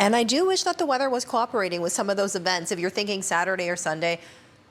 And I do wish that the weather was cooperating with some of those events. If you're thinking Saturday or Sunday,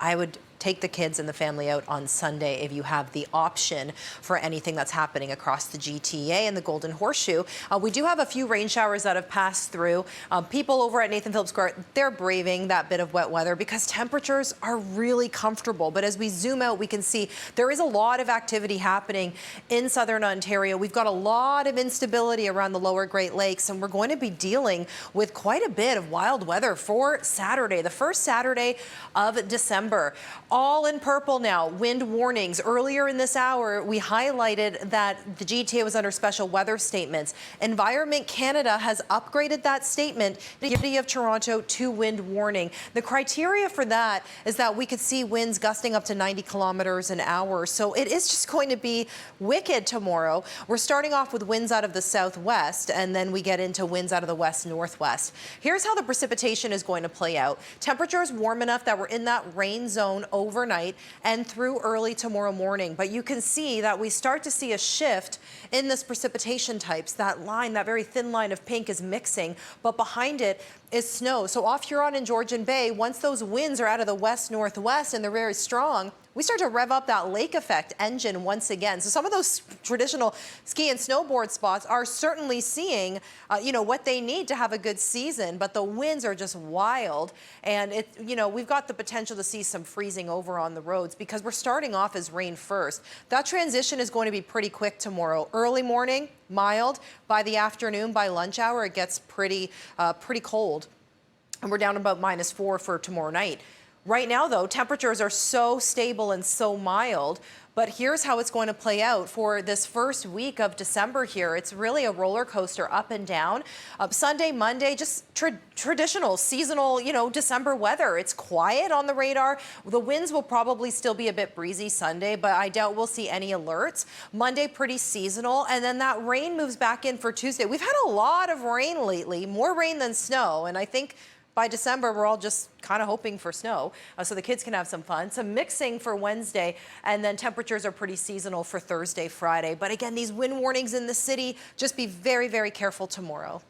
I would take the kids and the family out on Sunday if you have the option for anything that's happening across the GTA and the Golden Horseshoe. We do have a few rain showers that have passed through. People over at Nathan Phillips Court, they're braving that bit of wet weather because temperatures are really comfortable. But as we zoom out, we can see there is a lot of activity happening in southern Ontario. We've got a lot of instability around the lower Great Lakes, and we're going to be dealing with quite a bit of wild weather for Saturday, the first Saturday of December. All in purple now, wind warnings. Earlier in this hour, we highlighted that the GTA was under special weather statements. Environment Canada has upgraded that statement, the City of Toronto, to wind warning. The criteria for that is that we could see winds gusting up to 90 kilometers an hour. So it is just going to be wicked tomorrow. We're starting off with winds out of the southwest, and then we get into winds out of the west-northwest. Here's how the precipitation is going to play out. Temperatures warm enough that we're in that rain zone overnight and through early tomorrow morning. But you can see that we start to see a shift in this precipitation types. That line, that very thin line of pink is mixing, but behind it is snow. So off Huron and Georgian Bay, once those winds are out of the west-northwest and they're very strong, we start to rev up that lake effect engine once again. So some of those traditional ski and snowboard spots are certainly seeing, what they need to have a good season, but the winds are just wild. And we've got the potential to see some freezing over on the roads because we're starting off as rain first. That transition is going to be pretty quick tomorrow. Early morning, mild. By the afternoon, by lunch hour, it gets pretty cold. And we're down about -4 for tomorrow night. Right now, though, temperatures are so stable and so mild, but here's how it's going to play out for this first week of December here. It's really a roller coaster up and down. Sunday, Monday, just traditional seasonal, December weather. It's quiet on the radar. The winds will probably still be a bit breezy Sunday, but I doubt we'll see any alerts. Monday, pretty seasonal, and then that rain moves back in for Tuesday. We've had a lot of rain lately, more rain than snow, and I think by December, we're all just kind of hoping for snow so the kids can have some fun. Some mixing for Wednesday, and then temperatures are pretty seasonal for Thursday, Friday. But again, these wind warnings in the city, just be very, very careful tomorrow.